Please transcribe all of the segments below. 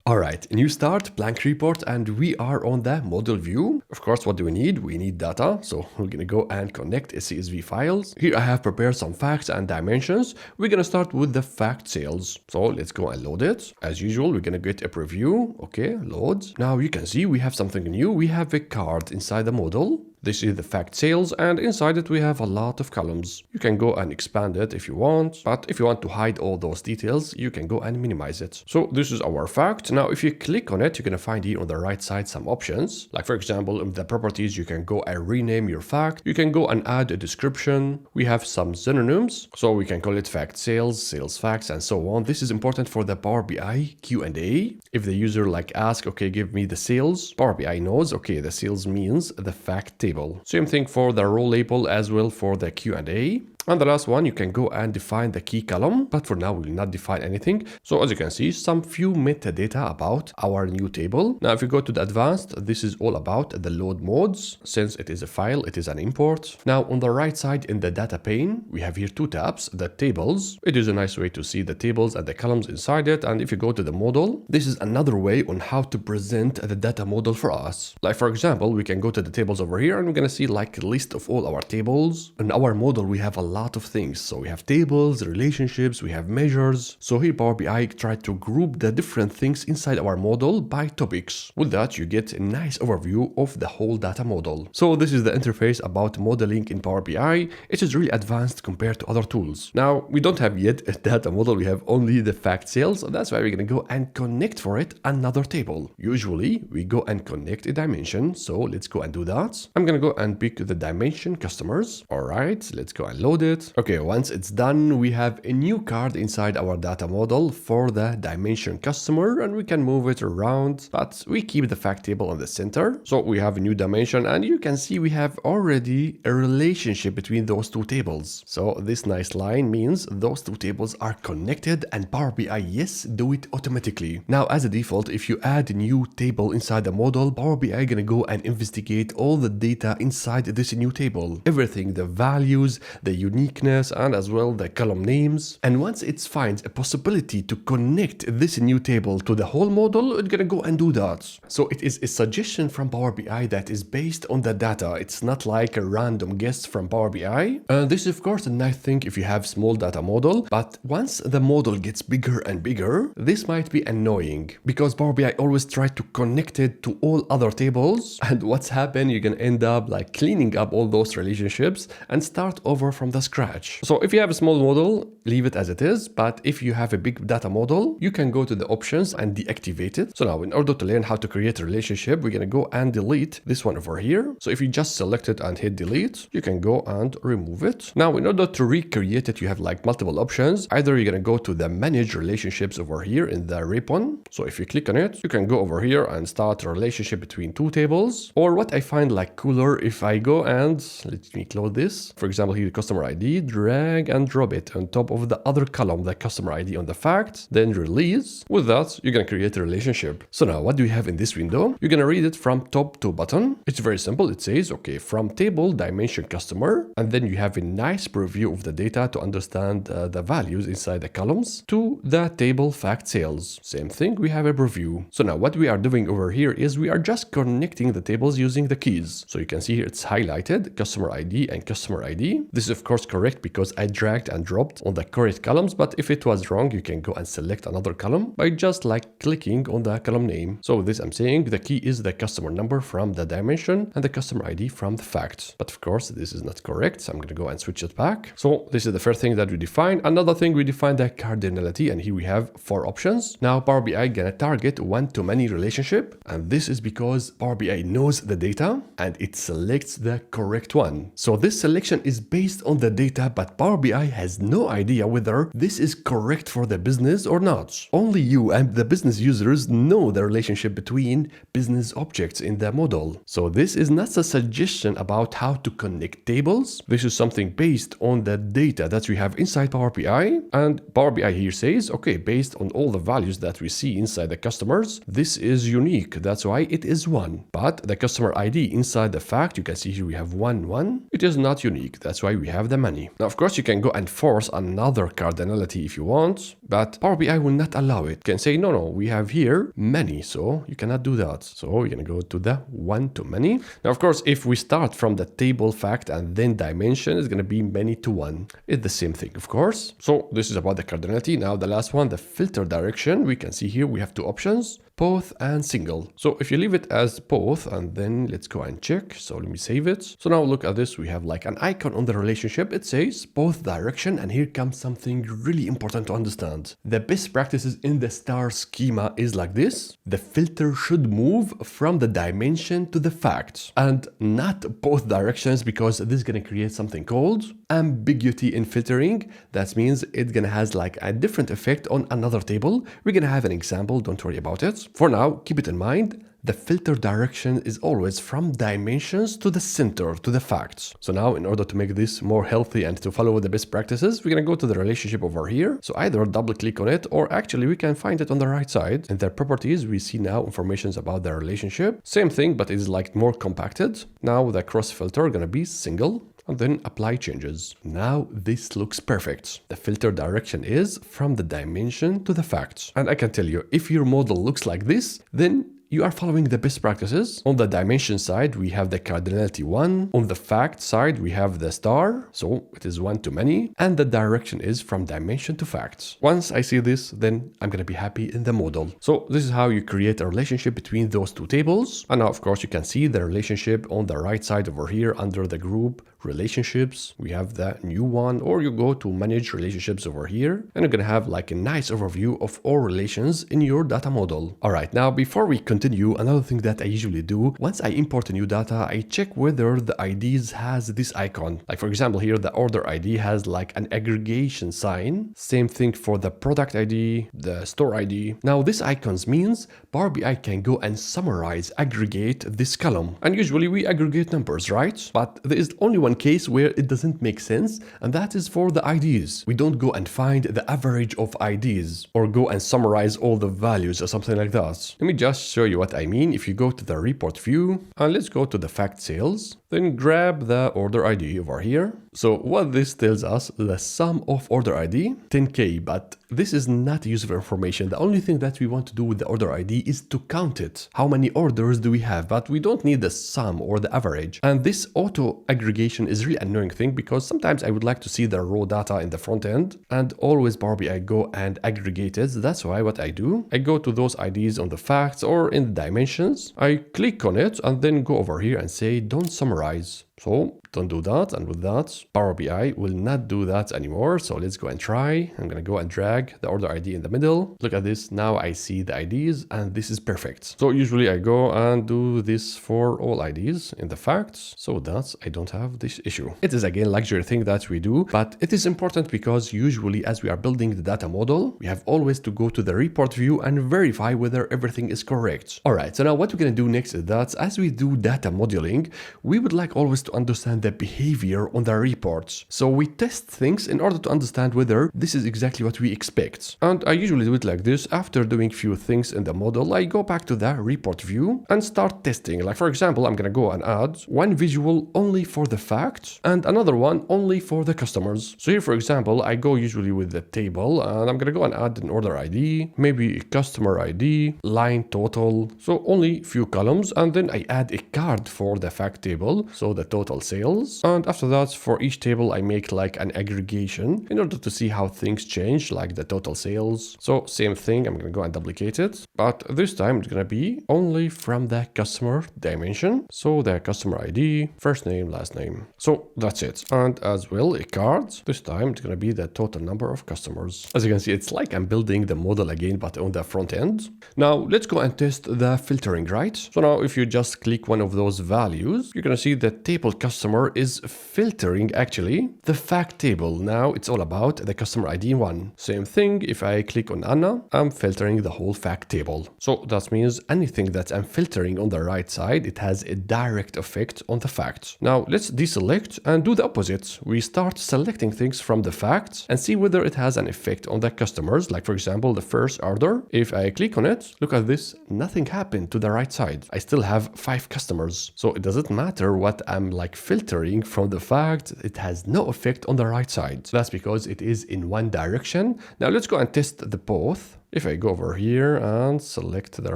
All right, new start, blank report, and we are on the model view. Of course, what do we need? We need data. So we're gonna go and connect CSV files. Here I have prepared some facts and dimensions. We're gonna start with the fact sales. So let's go and load it. As usual, we're gonna get a preview. Okay, load. Now you can see we have something new. We have a card inside the model. This is the fact sales, and inside it we have a lot of columns. You can go and expand it if you want, but if you want to hide all those details, you can go and minimize it. So this is our fact. Now if you click on it, you're gonna find here on the right side some options. Like for example, in the properties, you can go and rename your fact. You can go and add a description. We have some synonyms, so we can call it fact sales, sales facts, and so on. This is important for the Power BI Q&A. If the user ask, okay, give me the sales, Power BI knows, okay, the sales means the fact table. Same thing for the row label as well for the Q&A. And the last one, you can go and define the key column, but for now we will not define anything. So as you can see, some few metadata about our new table. Now if you go to the advanced, this is all about the load modes. Since it is a file, it is an import. Now on the right side in the data pane, we have here two tabs, the tables. It is a nice way to see the tables and the columns inside it. And if you go to the model, this is another way on how to present the data model for us. Like for example, we can go to the tables over here and we're gonna see like a list of all our tables. In our model, we have a lot of things. So we have tables, relationships, we have measures. So here Power BI tried to group the different things inside our model by topics. With that, you get a nice overview of the whole data model. So this is the interface about modeling in Power BI. It is really advanced compared to other tools. Now, we don't have yet a data model. We have only the fact sales. So that's why we're going to go and connect for it another table. Usually, we go and connect a dimension. So let's go and do that. I'm going to go and pick the dimension customers. All right, let's go and load it. Okay, once it's done, we have a new card inside our data model for the dimension customer, and we can move it around, but we keep the fact table on the center. So we have a new dimension, and you can see we have already a relationship between those two tables. So this nice line means those two tables are connected, and Power BI, yes, do it automatically. Now, as a default, if you add a new table inside the model, Power BI gonna go and investigate all the data inside this new table. Everything, the values, the uniqueness, and as well the column names. And once it finds a possibility to connect this new table to the whole model, it's gonna go and do that. So it is a suggestion from Power BI that is based on the data. It's not like a random guess from Power BI. This is of course a nice thing if you have small data model, but once the model gets bigger and bigger, this might be annoying because Power BI always try to connect it to all other tables. And what's happened, you're gonna end up like cleaning up all those relationships and start over from the scratch. So if you have a small model, leave it as it is. But if you have a big data model, you can go to the options and deactivate it. So now in order to learn how to create a relationship, we're going to go and delete this one over here. So if you just select it and hit delete, you can go and remove it. Now in order to recreate it, you have like multiple options. Either you're going to go to the manage relationships over here in the ribbon. So if you click on it, you can go over here and start a relationship between two tables. Or what I find like cooler, if I go and let me close this, for example, here customer ID, drag and drop it on top of the other column, the customer ID on the fact, then release. With that, you're going to create a relationship. So now what do we have in this window? You're going to read it from top to bottom. It's very simple. It says, okay, from table dimension customer, and then you have a nice preview of the data to understand the values inside the columns to the table fact sales. Same thing, we have a preview. So now what we are doing over here is we are just connecting the tables using the keys. So you can see here it's highlighted customer ID and customer ID. This is of course correct because I dragged and dropped on the correct columns, but if it was wrong, you can go and select another column by just like clicking on the column name. So with this I'm saying the key is the customer number from the dimension and the customer ID from the fact. But of course this is not correct, so I'm going to go and switch it back. So this is the first thing that we define. Another thing, we define the cardinality, and here we have 4 options. Now Power BI gonna target one-to-many relationship, and this is because Power BI knows the data and it selects the correct one. So this selection is based on the data, but Power BI has no idea whether this is correct for the business or not. Only you and the business users know the relationship between business objects in the model. So this is not a suggestion about how to connect tables. This is something based on the data that we have inside Power BI, and Power BI here says, okay, based on all the values that we see inside the customers, this is unique. That's why it is 1. But the customer ID inside the fact, you can see here we have 1, 1. It is not unique. That's why we have the money. Now, of course, you can go and force another cardinality if you want, but Power BI will not allow it. You can say, no, we have here many, so you cannot do that. So you're going to go to the one to many. Now, of course, if we start from the table fact and then dimension, it's going to be many to one. It's the same thing, of course. So this is about the cardinality. Now, the last one, the filter direction, we can see here we have two options, both and single. So if you leave it as both, and then let's go and check. So let me save it. So now look at this. We have like an icon on the relationship. It says both direction. And here comes something really important to understand. The best practices in the star schema is like this. The filter should move from the dimension to the fact and not both directions, because this is going to create something called ambiguity in filtering. That means it's going to has like a different effect on another table. We're going to have an example. Don't worry about it. For now, keep it in mind. The filter direction is always from dimensions to the center, to the facts. So now, in order to make this more healthy and to follow the best practices, we're going to go to the relationship over here. So either double click on it, or actually we can find it on the right side. In the properties, we see now information about the relationship. Same thing, but it's like more compacted. Now the cross filter going to be single. And then apply changes. Now this looks perfect. The filter direction is from the dimension to the facts. And I can tell you, if your model looks like this, then you are following the best practices. On the dimension side, we have the cardinality 1. On the fact side, we have the star. So it is one to many. And the direction is from dimension to facts. Once I see this, then I'm going to be happy in the model. So this is how you create a relationship between those two tables. And now, of course, you can see the relationship on the right side over here under the group relationships. We have the new one, or you go to manage relationships over here, and you're going to have like a nice overview of all relations in your data model. All right, now before we continue, another thing that I usually do, once I import a new data, I check whether the IDs has this icon. Like for example, here the order ID has like an aggregation sign. Same thing for the product ID, the store ID. Now this icons means Power BI can go and summarize, aggregate this column. And usually we aggregate numbers, right? But there is only one case where it doesn't make sense, and that is for the IDs. We don't go and find the average of IDs or go and summarize all the values or something like that. Let me just show you what I mean. If you go to the report view and let's go to the fact sales, then grab the order ID over here. So what this tells us, the sum of order ID 10K, but this is not useful information. The only thing that we want to do with the order ID is to count it. How many orders do we have? But we don't need the sum or the average. And this auto aggregation is really annoying thing, because sometimes I would like to see the raw data in the front end, and always Power BI go and aggregate it. That's why what I do, I go to those IDs on the facts or in the dimensions. I click on it and then go over here and say don't summarize. So don't do that. And with that, Power BI will not do that anymore. So let's go and try. I'm going to go and drag the order ID in the middle. Look at this. Now I see the IDs and this is perfect. So usually I go and do this for all IDs in the facts so that I don't have this issue. It is again luxury thing that we do, but it is important because usually as we are building the data model, we have always to go to the report view and verify whether everything is correct. All right. So now what we're going to do next is that as we do data modeling, we would like always to understand the behavior on the reports. So we test things in order to understand whether this is exactly what we expect. And I usually do it like this. After doing few things in the model, I go back to the report view and start testing. Like for example, I'm going to go and add one visual only for the facts and another one only for the customers. So here, for example, I go usually with the table and I'm going to go and add an order ID, maybe a customer ID, line total. So only few columns, and then I add a card for the fact table. So the total sales, and after that for each table I make like an aggregation in order to see how things change, like the total sales. So same thing, I'm gonna go and duplicate it, but this time it's gonna be only from the customer dimension. So the customer ID, first name, last name. So that's it. And as well a card, this time it's gonna be the total number of customers. As you can see, it's like I'm building the model again but on the front end. Now let's go and test the filtering, right? So now if you just click one of those values, you're gonna see the table customer is filtering actually the fact table. Now it's all about the customer ID 1. Same thing, if I click on Anna, I'm filtering the whole fact table. So that means anything that I'm filtering on the right side, it has a direct effect on the facts. Now let's deselect and do the opposite. We start selecting things from the facts and see whether it has an effect on the customers. Like for example, the first order, if I click on it, look at this, nothing happened to the right side. I still have 5 customers. So it doesn't matter what I'm I'm like filtering from the fact it has no effect on the right side. That's because it is in one direction. Now let's go and test the both. If I go over here and select the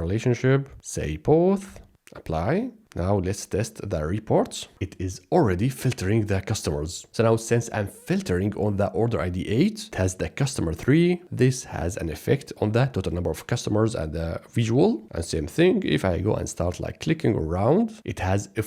relationship, say both, apply. Now let's test the reports. It is already filtering the customers. So now since I'm filtering on the order ID 8, it has the customer 3. This has an effect on the total number of customers and the visual. And same thing, if I go and start like clicking around, it has a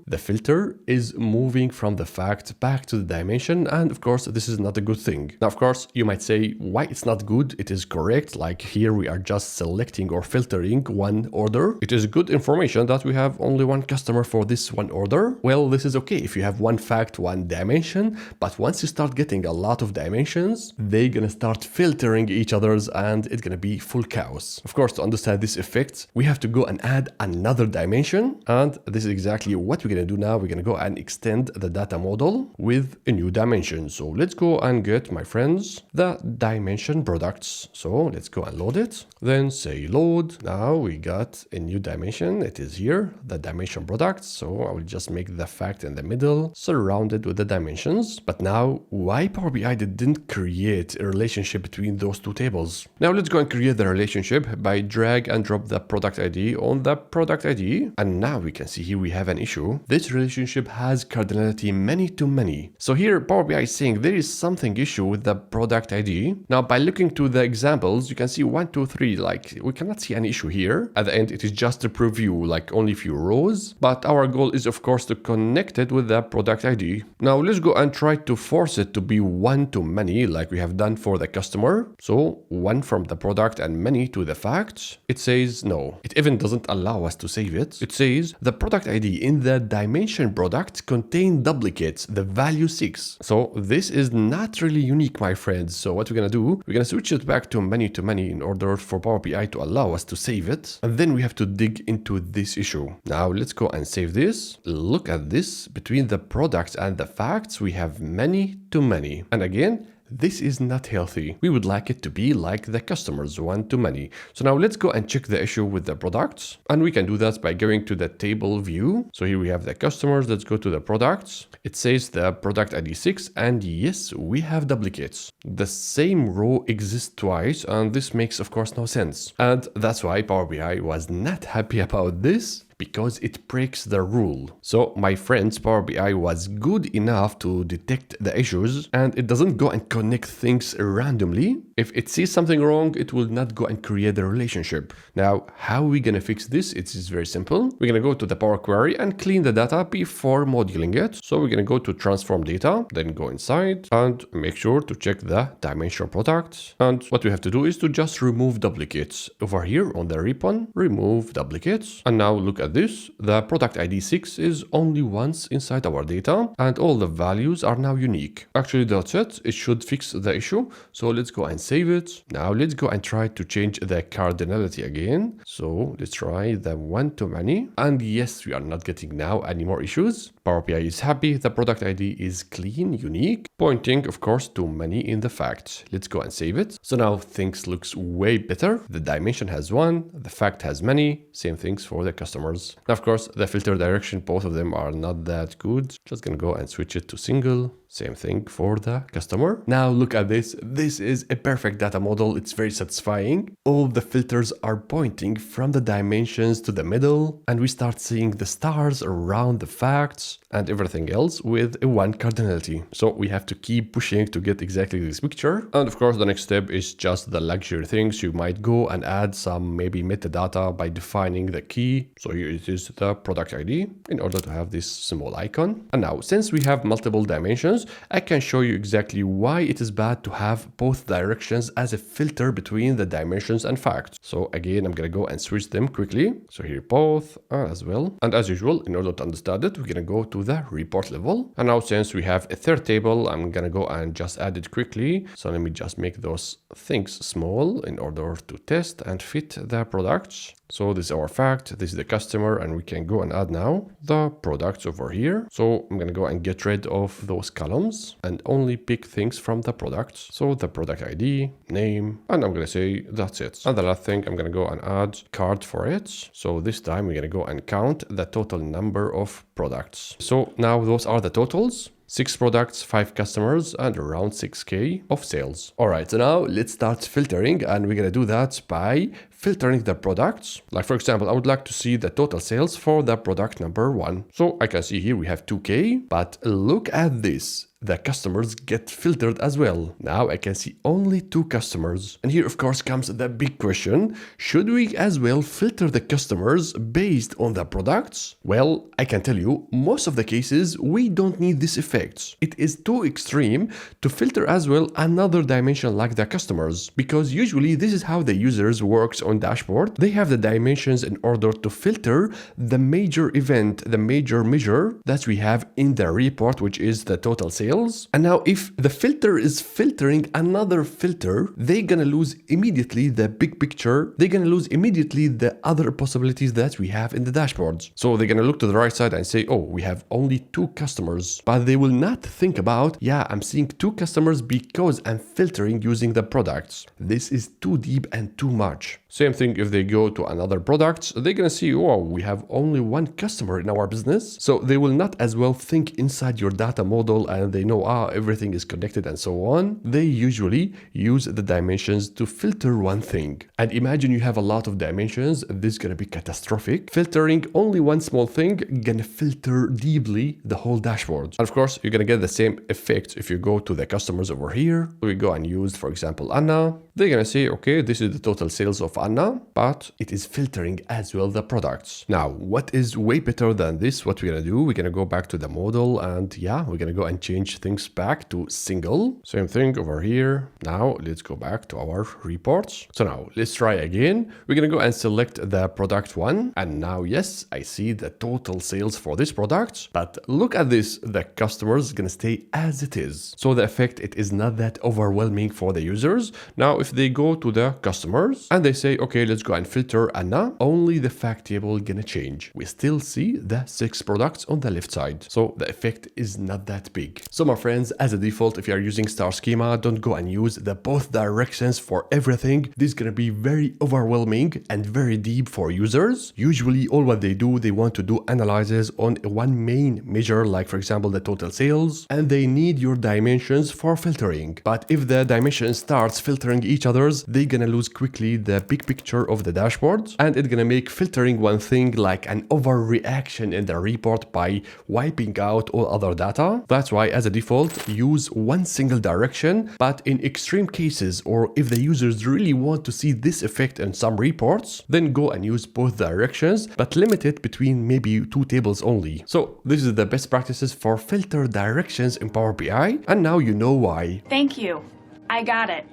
the filter is moving from the fact back to the dimension. And of course, this is not a good thing. Now, of course, you might say why it's not good. It is correct. Like here we are just selecting or filtering one order. It is good information that we have only one customer for this one order. Well, this is okay if you have one fact, one dimension, but once you start getting a lot of dimensions, they're gonna start filtering each other's and it's gonna be full chaos. Of course, to understand this effect, we have to go and add another dimension, and this is exactly what we're gonna do now. We're gonna go and extend the data model with a new dimension. So let's go and get, my friends, the dimension products. So let's go and load it. Then say load. Now we got a new dimension. It is here, the dimension products. So I will just make the fact in the middle, surrounded with the dimensions. But now, why Power BI didn't create a relationship between those two tables? Now let's go and create the relationship by drag and drop the product ID on the product ID. And now we can see here we have an issue. This relationship has cardinality many to many. So here Power BI is saying there is something issue with the product ID. Now by looking to the examples, you can see 1, 2, 3, like we cannot see any issue here. At the end, it is just a preview, like only a few rows. But our goal is of course to connect it with the product ID. Now let's go and try to force it to be one to many like we have done for the customer. So one from the product and many to the facts. It says no. It even doesn't allow us to save it. It says the product ID in the dimension product contain duplicates, the value 6. So this is not really unique, my friends. So what we're gonna do, we're gonna switch it back to many in order for Power BI to allow us to save it. And then we have to dig into this issue. Now let's go and save this. Look at this. Between the products and the facts, we have many to many. And again, this is not healthy. We would like it to be like the customers, one to many. So now let's go and check the issue with the products. And we can do that by going to the table view. So here we have the customers. Let's go to the products. It says the product ID 6. And yes, we have duplicates. The same row exists twice. And this makes, of course, no sense. And that's why Power BI was not happy about this, because it breaks the rule. So my friends, Power BI was good enough to detect the issues, and it doesn't go and connect things randomly. If it sees something wrong, it will not go and create a relationship. Now, how are we gonna fix this? It is very simple. We're gonna go to the Power Query and clean the data before modeling it. So we're gonna go to transform data, then go inside and make sure to check the dimension product. And what we have to do is to just remove duplicates. Over here on the ribbon, remove duplicates. And now look at this. The product ID 6 is only once inside our data, and all the values are now unique. Actually, that's it. It should fix the issue. So let's go and save it. Now let's go and try to change the cardinality again. So let's try the one to many. And yes, we are not getting now any more issues. Power BI is happy. The product ID is clean, unique, pointing, of course, to many in the fact. Let's go and save it. So now things looks way better. The dimension has one, the fact has many. Same things for the customers. Now, of course, the filter direction, both of them are not that good. Just gonna go and switch it to single. Same thing for the customer. Now look at this. This is a perfect data model. It's very satisfying. All the filters are pointing from the dimensions to the middle, and we start seeing the stars around the facts and everything else with a one cardinality. So we have to keep pushing to get exactly this picture. And of course, the next step is just the luxury things. You might go and add some maybe metadata by defining the key. So here it is the product ID in order to have this small icon. And now, since we have multiple dimensions, I can show you exactly why it is bad to have both directions as a filter between the dimensions and facts. So again, I'm gonna go and switch them quickly. So here both as well. And as usual, in order to understand it, we're gonna go to the report level. And now since we have a third table, I'm gonna go and just add it quickly. So let me just make those things small in order to test and fit the products. So this is our fact, this is the customer, and we can go and add now the products over here. So I'm gonna go and get rid of those columns and only pick things from the products. So the product ID, name, and I'm gonna say that's it. And the last thing, I'm gonna go and add card for it. So this time we're gonna go and count the total number of products. So now those are the totals. 6 products, 5 customers, and around 6K of sales. All right, so now let's start filtering, and we're gonna do that by filtering the products. Like for example, I would like to see the total sales for the product number 1. So I can see here we have 2K, but look at this. The customers get filtered as well. Now I can see only 2 customers. And here of course comes the big question. Should we as well filter the customers based on the products? Well, I can tell you, most of the cases, we don't need this effect. It is too extreme to filter as well another dimension like the customers, because usually this is how the users works on dashboard. They have the dimensions in order to filter the major event, the major measure that we have in the report, which is the total sales. And now if the filter is filtering another filter, they're gonna lose immediately the big picture. They're gonna lose immediately the other possibilities that we have in the dashboards. So they're gonna look to the right side and say, oh, we have only 2 customers. But they will not think about, yeah, I'm seeing 2 customers because I'm filtering using the products. This is too deep and too much. Same thing if they go to another product, they're gonna see, oh, we have only 1 customer in our business. So they will not as well think inside your data model and they know, everything is connected and so on. They usually use the dimensions to filter one thing. And imagine you have a lot of dimensions, this is gonna be catastrophic. Filtering only one small thing gonna filter deeply the whole dashboard. And of course, you're gonna get the same effect if you go to the customers over here. We go and use, for example, Anna. They're gonna say, okay, this is the total sales of Anna, but it is filtering as well the products. Now, what is way better than this? What we're gonna do, we're gonna go back to the model and yeah, we're gonna go and change things back to single. Same thing over here. Now let's go back to our reports. So now let's try again. We're gonna go and select the product 1. And now, yes, I see the total sales for this product, but look at this, the customers gonna stay as it is. So the effect, it is not that overwhelming for the users. Now, if they go to the customers and they say, okay, let's go and filter Anna, only the fact table gonna change. We still see the 6 products on the left side. So the effect is not that big. So my friends, as a default, if you are using star schema, don't go and use the both directions for everything. This is gonna be very overwhelming and very deep for users. Usually all what they do, they want to do analysis on one main measure, like for example, the total sales, and they need your dimensions for filtering. But if the dimension starts filtering each other's, they're gonna lose quickly the big picture of the dashboard, and it's gonna make filtering one thing like an overreaction in the report by wiping out all other data. That's why as a default, use one single direction, but in extreme cases, or if the users really want to see this effect in some reports, then go and use both directions, but limit it between maybe 2 tables only. So this is the best practices for filter directions in Power BI, and now you know why. Thank you. I got it.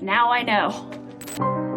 Now I know.